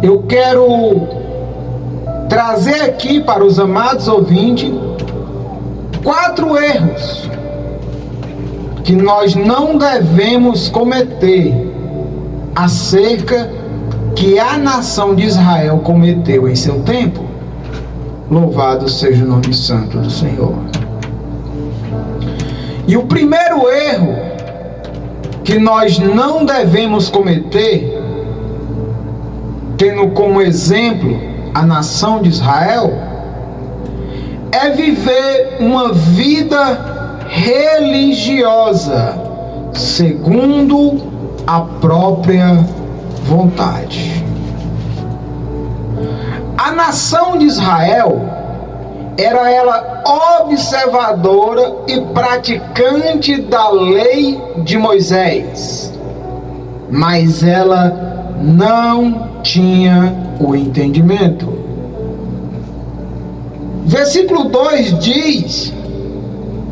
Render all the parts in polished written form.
eu quero trazer aqui para os amados ouvintes 4 erros que nós não devemos cometer acerca que a nação de Israel cometeu em seu tempo. Louvado seja o nome santo do Senhor. E o primeiro erro que nós não devemos cometer, tendo como exemplo a nação de Israel, é viver uma vida religiosa segundo a própria vontade. A nação de Israel era ela observadora e praticante da lei de Moisés, mas ela não tinha o entendimento. Versículo 2 diz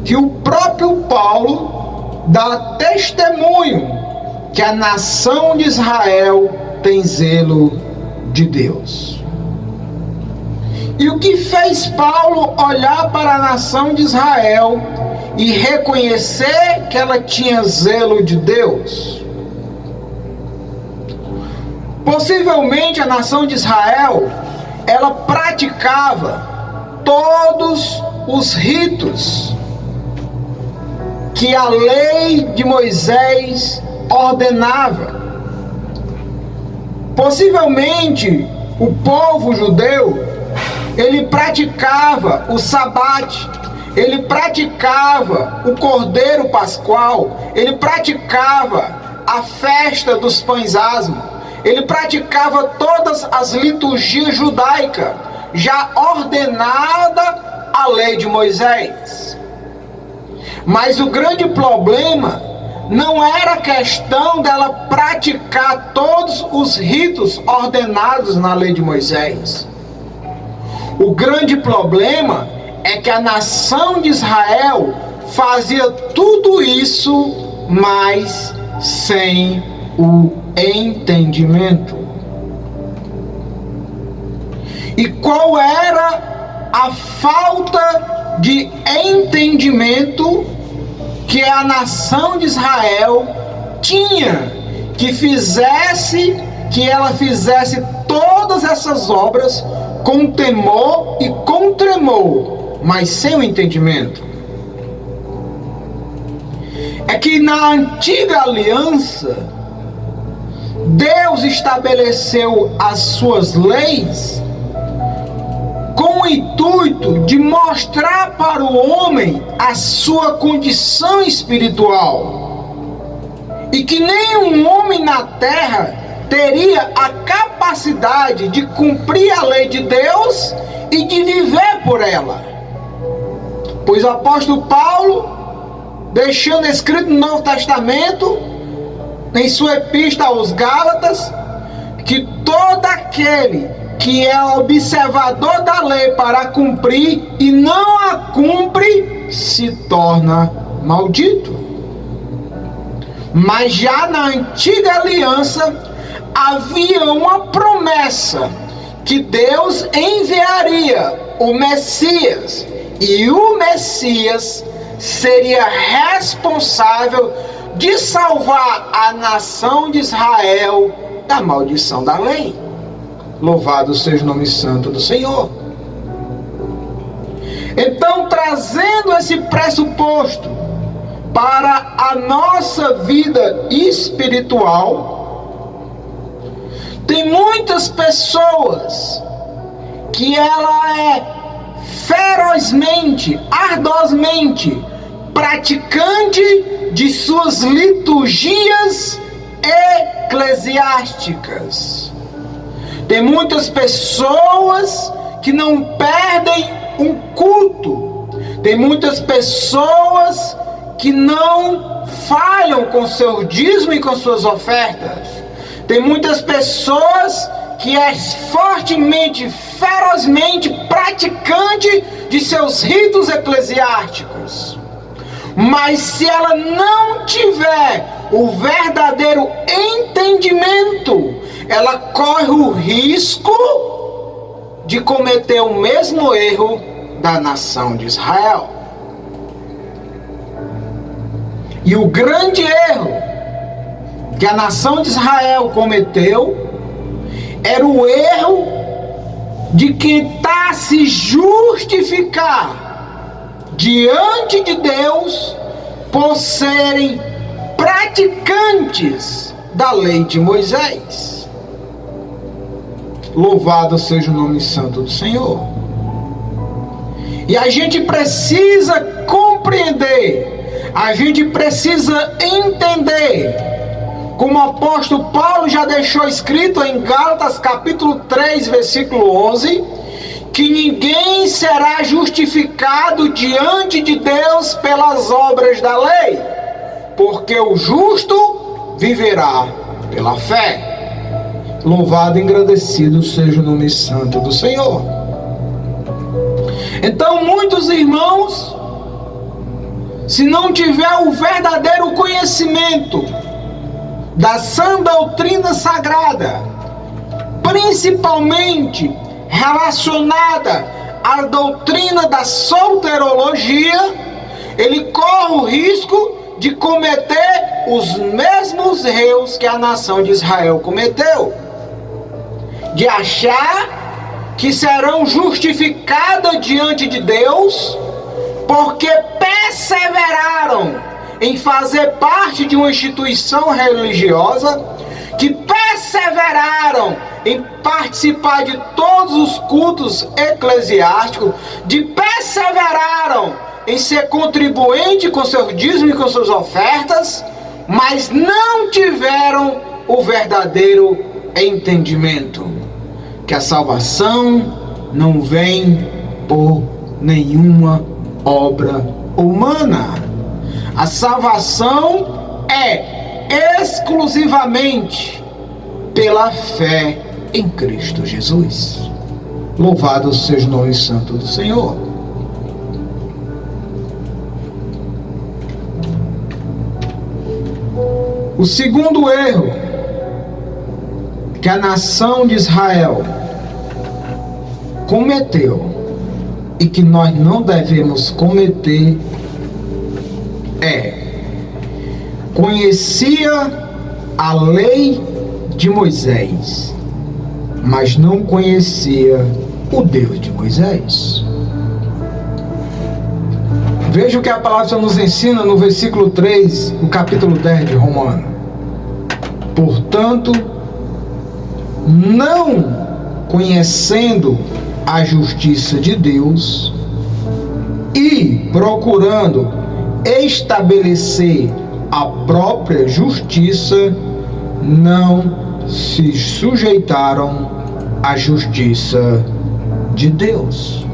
que o próprio Paulo dá testemunho que a nação de Israel tem zelo de Deus. E o que fez Paulo olhar para a nação de Israel e reconhecer que ela tinha zelo de Deus? Possivelmente a nação de Israel, ela praticava todos os ritos que a lei de Moisés ordenava. Possivelmente o povo judeu, ele praticava o sabate, ele praticava o cordeiro pascual, ele praticava a festa dos pães asmos, ele praticava todas as liturgias judaicas, já ordenada a lei de Moisés. Mas o grande problema não era a questão dela praticar todos os ritos ordenados na lei de Moisés. O grande problema é que a nação de Israel fazia tudo isso, mas sem o entendimento. E qual era a falta de entendimento que a nação de Israel tinha, que ela fizesse todas essas obras com temor e com tremor, mas sem o entendimento? É que na antiga aliança, Deus estabeleceu as suas leis com o intuito de mostrar para o homem a sua condição espiritual, e que nenhum homem na terra teria a capacidade de cumprir a lei de Deus e de viver por ela. Pois o apóstolo Paulo, deixando escrito no Novo Testamento, em sua epístola aos Gálatas, que todo aquele que é observador da lei para cumprir e não a cumpre, se torna maldito. Mas já na antiga aliança havia uma promessa que Deus enviaria o Messias, e o Messias seria responsável de salvar a nação de Israel da maldição da lei. Louvado seja o nome santo do Senhor. Então, trazendo esse pressuposto para a nossa vida espiritual, tem muitas pessoas que ela é ferozmente, ardosmente praticante de suas liturgias eclesiásticas. Tem muitas pessoas que não perdem um culto. Tem muitas pessoas que não falham com seu dízimo e com suas ofertas. Tem muitas pessoas que é fortemente, ferozmente praticante de seus ritos eclesiásticos. Mas se ela não tiver o verdadeiro entendimento, ela corre o risco de cometer o mesmo erro da nação de Israel. E o grande erro que a nação de Israel cometeu era o erro de tentar se justificar diante de Deus por serem praticantes da lei de Moisés. Louvado seja o nome santo do Senhor. E a gente precisa compreender, a gente precisa entender, como o apóstolo Paulo já deixou escrito em Gálatas capítulo 3, versículo 11, que ninguém será justificado diante de Deus pelas obras da lei, porque o justo viverá pela fé. Louvado e engrandecido seja o nome santo do Senhor. Então, muitos irmãos, se não tiver o verdadeiro conhecimento da sã doutrina sagrada, principalmente relacionada à doutrina da soterologia, ele corre o risco de cometer os mesmos erros que a nação de Israel cometeu, de achar que serão justificadas diante de Deus porque perseveraram em fazer parte de uma instituição religiosa, que perseveraram em participar de todos os cultos eclesiásticos, de perseveraram em ser contribuinte com seus dízimos e com suas ofertas, mas não tiveram o verdadeiro entendimento, que a salvação não vem por nenhuma obra humana. A salvação é exclusivamente pela fé em Cristo Jesus. Louvado seja o nome santo do Senhor. O segundo erro que a nação de Israel cometeu e que nós não devemos cometer conhecia a lei de Moisés, mas não conhecia o Deus de Moisés. Veja o que a palavra nos ensina no versículo 3, no capítulo 10 de Romanos. Portanto, não conhecendo a justiça de Deus e procurando estabelecer a própria justiça, não se sujeitaram à justiça de Deus.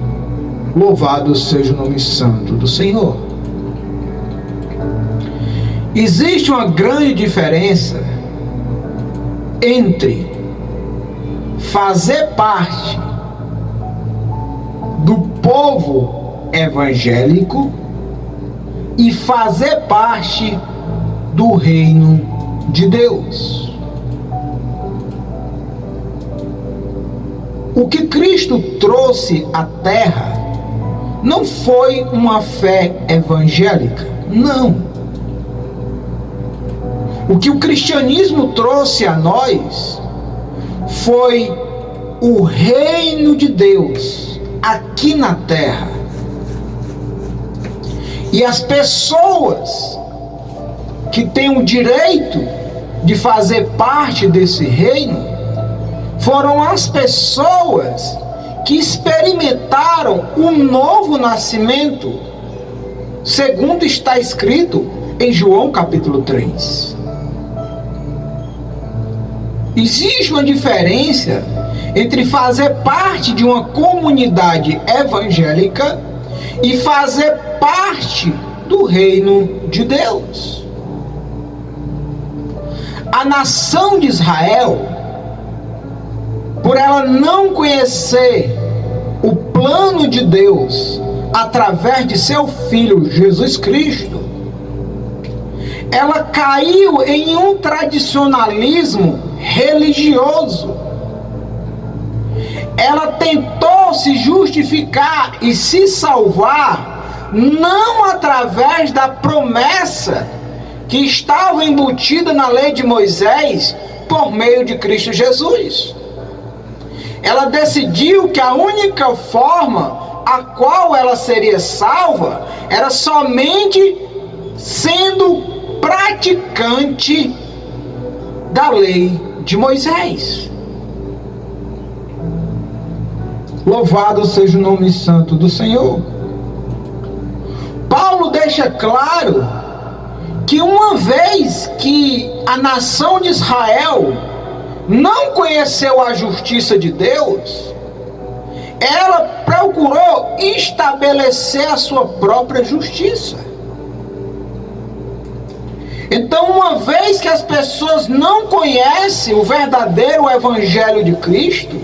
Louvado seja o nome santo do Senhor. Existe uma grande diferença entre fazer parte do povo evangélico e fazer parte do reino de Deus. O que Cristo trouxe à terra não foi uma fé evangélica, não. O que o cristianismo trouxe a nós foi o reino de Deus aqui na terra. E as pessoas que têm o direito de fazer parte desse reino foram as pessoas que experimentaram um novo nascimento, segundo está escrito em João capítulo 3. Existe uma diferença entre fazer parte de uma comunidade evangélica e fazer parte do reino de Deus. A nação de Israel, por ela não conhecer o plano de Deus através de seu Filho Jesus Cristo, ela caiu em um tradicionalismo religioso. Ela tentou se justificar e se salvar não através da promessa que estava embutida na lei de Moisés por meio de Cristo Jesus. Ela decidiu que a única forma a qual ela seria salva era somente sendo praticante da lei de Moisés. Louvado seja o nome santo do Senhor. Paulo deixa claro que uma vez que a nação de Israel não conheceu a justiça de Deus, ela procurou estabelecer a sua própria justiça. Então, uma vez que as pessoas não conhecem o verdadeiro evangelho de Cristo,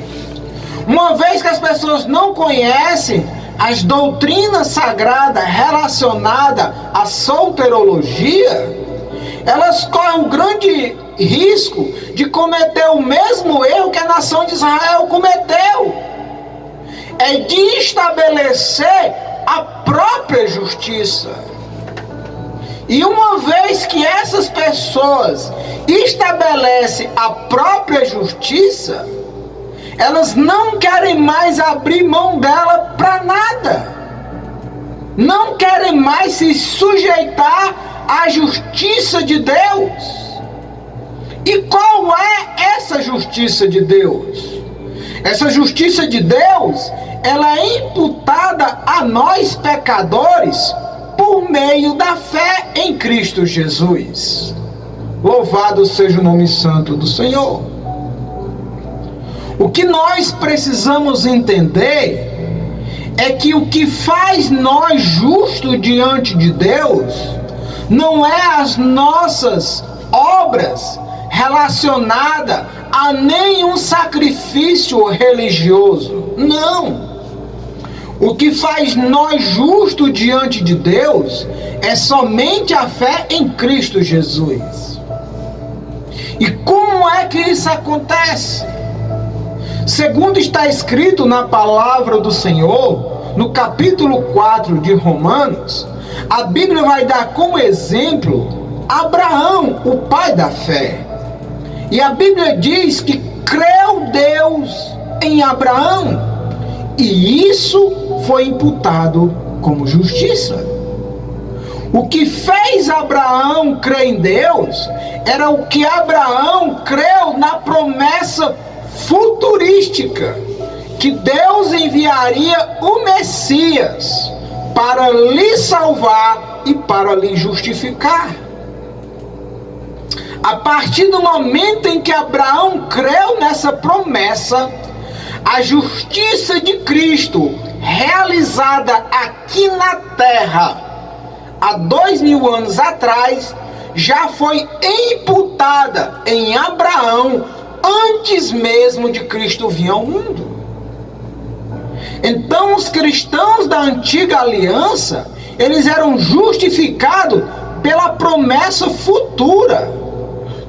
uma vez que as pessoas não conhecem as doutrinas sagradas relacionadas à solterologia, elas correm um grande risco de cometer o mesmo erro que a nação de Israel cometeu. É de estabelecer a própria justiça. E uma vez que essas pessoas estabelecem a própria justiça, elas não querem mais abrir mão dela para nada. Não querem mais se sujeitar à justiça de Deus. E qual é essa justiça de Deus? Essa justiça de Deus, ela é imputada a nós pecadores por meio da fé em Cristo Jesus. Louvado seja o nome santo do Senhor. O que nós precisamos entender é que o que faz nós justos diante de Deus não é as nossas obras relacionadas a nenhum sacrifício religioso. Não. O que faz nós justos diante de Deus é somente a fé em Cristo Jesus. E como é que isso acontece? Segundo está escrito na palavra do Senhor, no capítulo 4 de Romanos, a Bíblia vai dar como exemplo Abraão, o pai da fé. E a Bíblia diz que creu Deus em Abraão, e isso foi imputado como justiça. O que fez Abraão crer em Deus era o que Abraão creu na promessa futurística, que Deus enviaria o Messias para lhe salvar e para lhe justificar. A partir do momento em que Abraão creu nessa promessa, a justiça de Cristo realizada aqui na terra há 2000 anos atrás já foi imputada em Abraão antes mesmo de Cristo vir ao mundo. Então os cristãos da antiga aliança, eles eram justificados pela promessa futura.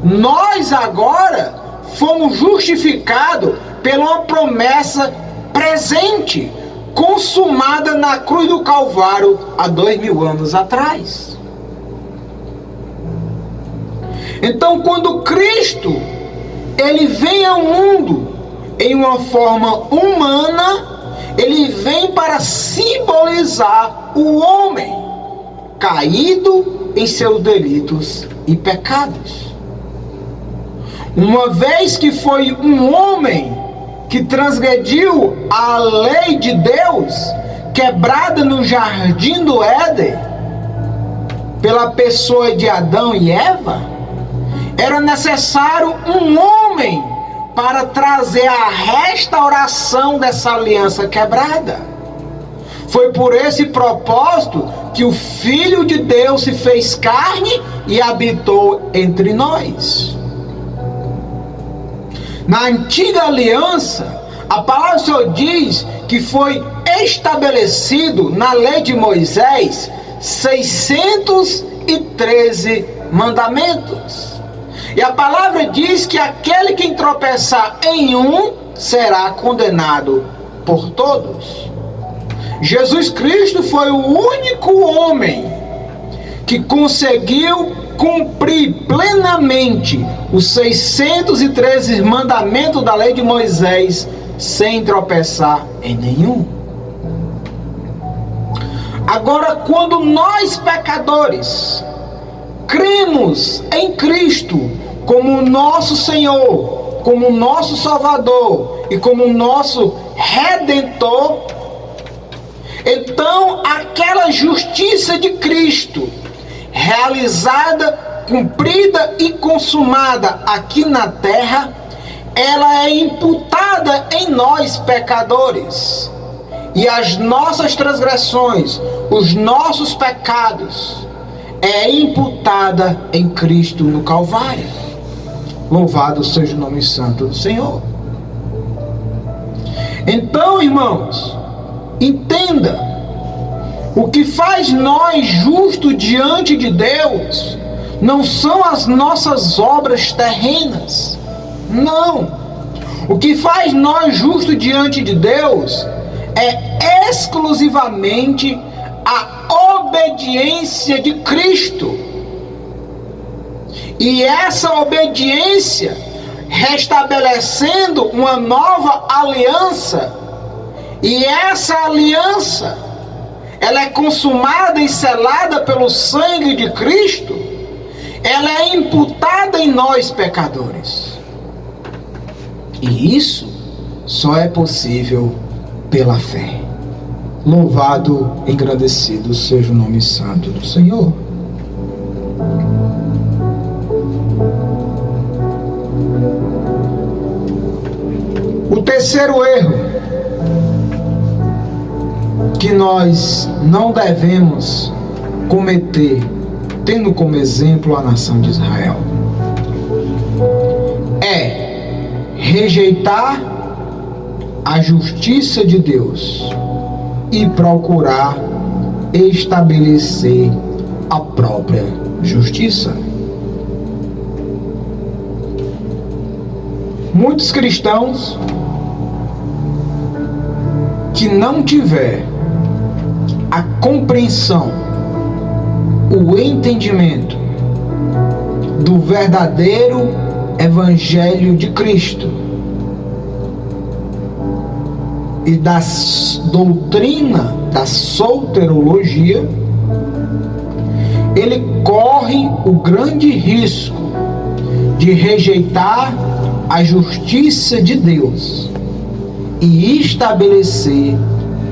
Nós agora fomos justificados pela promessa presente, consumada na cruz do Calvário há 2000 anos atrás. Então, quando Cristo ele vem ao mundo em uma forma humana, ele vem para simbolizar o homem caído em seus delitos e pecados. Uma vez que foi um homem que transgrediu a lei de Deus, quebrada no jardim do Éden, pela pessoa de Adão e Eva, era necessário um homem para trazer a restauração dessa aliança quebrada. Foi por esse propósito que o Filho de Deus se fez carne e habitou entre nós. Na antiga aliança, a palavra do Senhor diz que foi estabelecido na lei de Moisés 613 mandamentos. E a palavra diz que aquele que tropeçar em um será condenado por todos. Jesus Cristo foi o único homem que conseguiu cumprir plenamente os 613 mandamentos da lei de Moisés sem tropeçar em nenhum. Agora, quando nós pecadores cremos em Cristo como nosso Senhor, como nosso Salvador e como nosso Redentor, então aquela justiça de Cristo realizada, cumprida e consumada aqui na terra, ela é imputada em nós pecadores. E as nossas transgressões, os nossos pecados, é imputada em Cristo no Calvário. Louvado seja o nome santo do Senhor. Então, irmãos, entenda, o que faz nós justos diante de Deus não são as nossas obras terrenas. Não. O que faz nós justos diante de Deus é exclusivamente a obediência de Cristo. E essa obediência, restabelecendo uma nova aliança, e essa aliança, ela é consumada e selada pelo sangue de Cristo, ela é imputada em nós pecadores. E isso só é possível pela fé. Louvado, engrandecido seja o nome santo do Senhor. O terceiro erro que nós não devemos cometer, tendo como exemplo a nação de Israel, é rejeitar a justiça de Deus e procurar estabelecer a própria justiça. Muitos cristãos que não tiver a compreensão, o entendimento do verdadeiro Evangelho de Cristo e da doutrina da soteriologia, ele corre o grande risco de rejeitar a justiça de Deus e estabelecer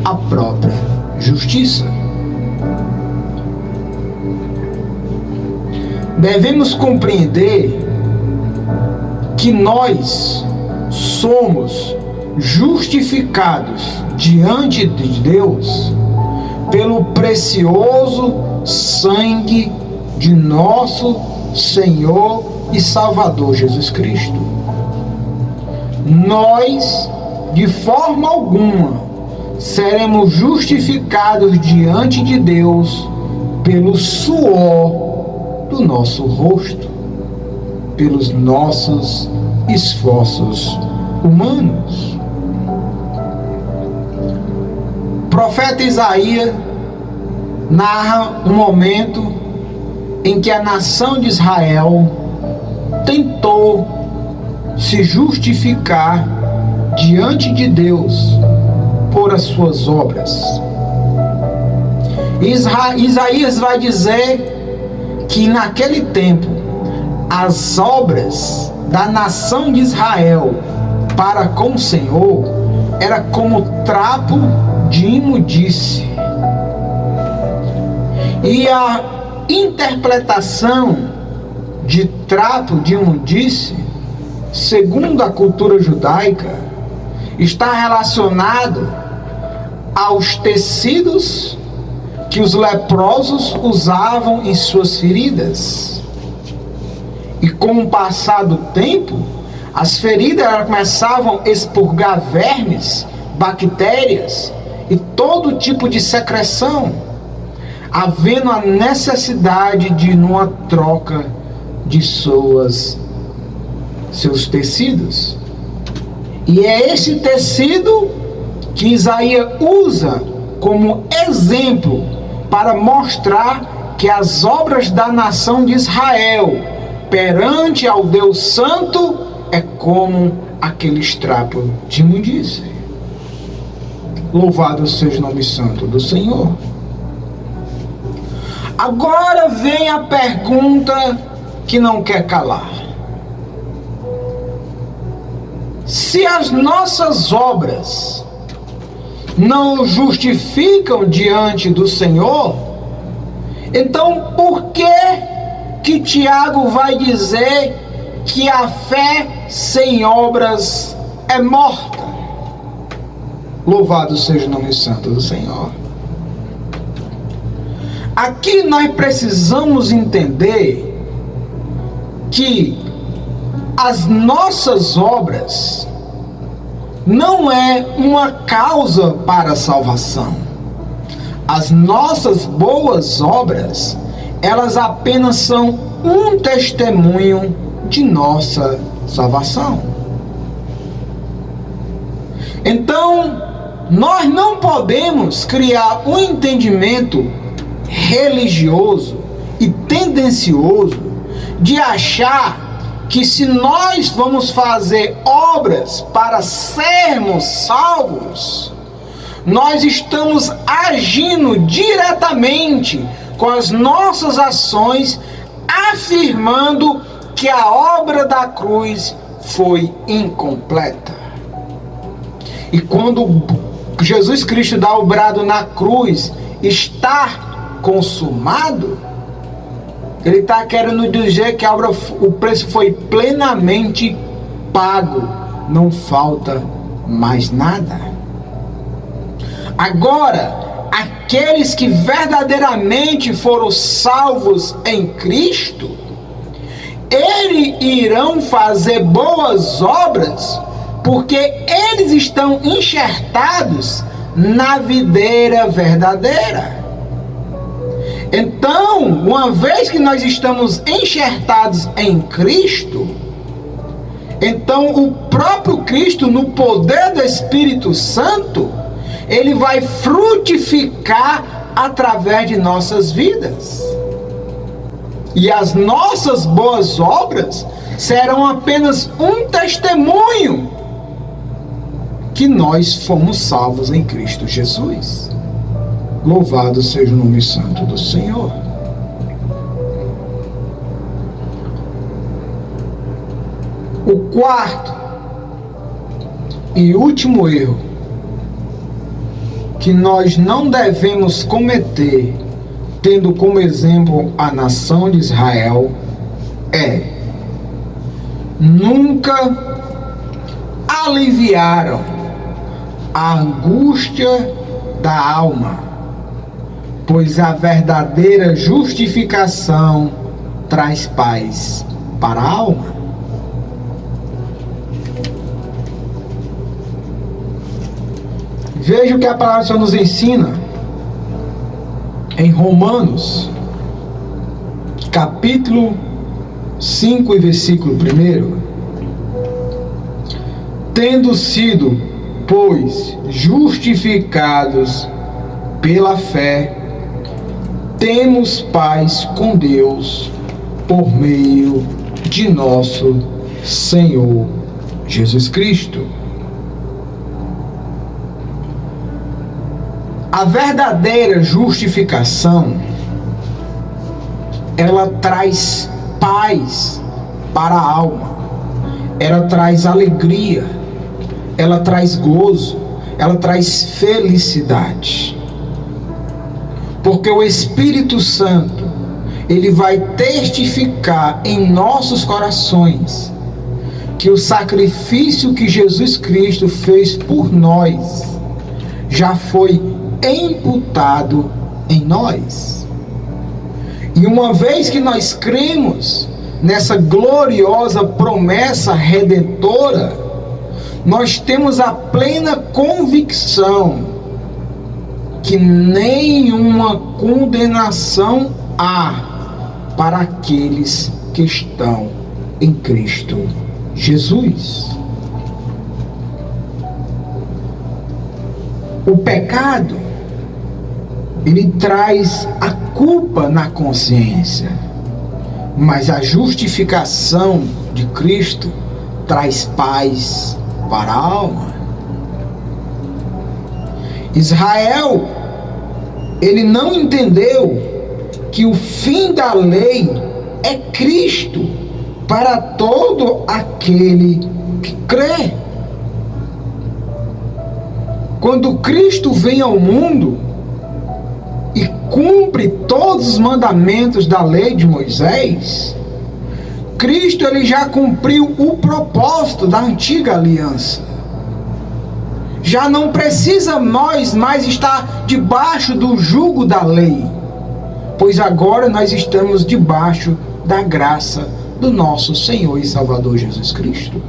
a própria justiça. Devemos compreender que nós somos justificados diante de Deus pelo precioso sangue de nosso Senhor e Salvador Jesus Cristo. Nós, de forma alguma, seremos justificados diante de Deus pelo suor do nosso rosto, pelos nossos esforços humanos. O profeta Isaías narra um momento em que a nação de Israel tentou se justificar diante de Deus por as suas obras. Isaías vai dizer que naquele tempo as obras da nação de Israel para com o Senhor era como trapo de imundície. E a interpretação de trapo de imundície, segundo a cultura judaica, está relacionado aos tecidos que os leprosos usavam em suas feridas. E com o passar do tempo, as feridas começavam a expurgar vermes, bactérias e todo tipo de secreção, havendo a necessidade de uma troca de suas seus tecidos. E é esse tecido que Isaías usa como exemplo para mostrar que as obras da nação de Israel perante ao Deus Santo é como aquele estrapo de imundície. Louvado seja o nome santo do Senhor. Agora vem a pergunta que não quer calar. Se as nossas obras não justificam diante do Senhor, então por que Tiago vai dizer que a fé sem obras é morta? Louvado seja o nome santo do Senhor. Aqui nós precisamos entender que as nossas obras não é uma causa para a salvação. As nossas boas obras, elas apenas são um testemunho de nossa salvação. Então, nós não podemos criar um entendimento religioso e tendencioso de achar que se nós vamos fazer obras para sermos salvos, nós estamos agindo diretamente com as nossas ações, afirmando que a obra da cruz foi incompleta. E quando Jesus Cristo dá o brado na cruz, está consumado, ele está querendo dizer que a obra, o preço foi plenamente pago, não falta mais nada. Agora, aqueles que verdadeiramente foram salvos em Cristo, eles irão fazer boas obras, porque eles estão enxertados na videira verdadeira. Então, uma vez que nós estamos enxertados em Cristo, então o próprio Cristo, no poder do Espírito Santo, ele vai frutificar através de nossas vidas. E as nossas boas obras serão apenas um testemunho que nós fomos salvos em Cristo Jesus. Louvado seja o nome santo do Senhor. O quarto e último erro que nós não devemos cometer, tendo como exemplo a nação de Israel, é: nunca aliviaram a angústia da alma, pois a verdadeira justificação traz paz para a alma. Veja o que a palavra do Senhor nos ensina em Romanos, capítulo 5 e versículo 1. Tendo sido, pois, justificados pela fé, temos paz com Deus por meio de nosso Senhor Jesus Cristo. A verdadeira justificação, ela traz paz para a alma, ela traz alegria, ela traz gozo, ela traz felicidade. Porque o Espírito Santo, ele vai testificar em nossos corações que o sacrifício que Jesus Cristo fez por nós já foi imputado em nós. E uma vez que nós cremos nessa gloriosa promessa redentora, nós temos a plena convicção que nenhuma condenação há para aqueles que estão em Cristo Jesus. O pecado, ele traz a culpa na consciência, mas a justificação de Cristo traz paz para a alma. Israel, ele não entendeu que o fim da lei é Cristo para todo aquele que crê. Quando Cristo vem ao mundo e cumpre todos os mandamentos da lei de Moisés, Cristo ele já cumpriu o propósito da antiga aliança. Já não precisa nós mais estar debaixo do jugo da lei, pois agora nós estamos debaixo da graça do nosso Senhor e Salvador Jesus Cristo.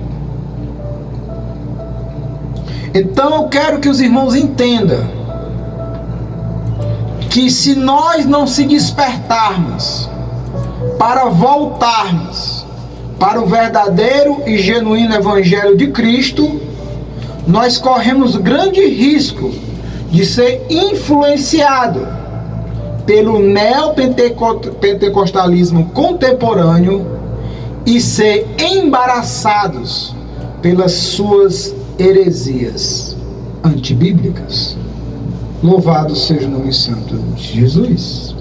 Então eu quero que os irmãos entendam que se nós não se despertarmos para voltarmos para o verdadeiro e genuíno Evangelho de Cristo, nós corremos grande risco de ser influenciado pelo neopentecostalismo contemporâneo e ser embaraçados pelas suas heresias antibíblicas. Louvado seja o nome santo de Jesus.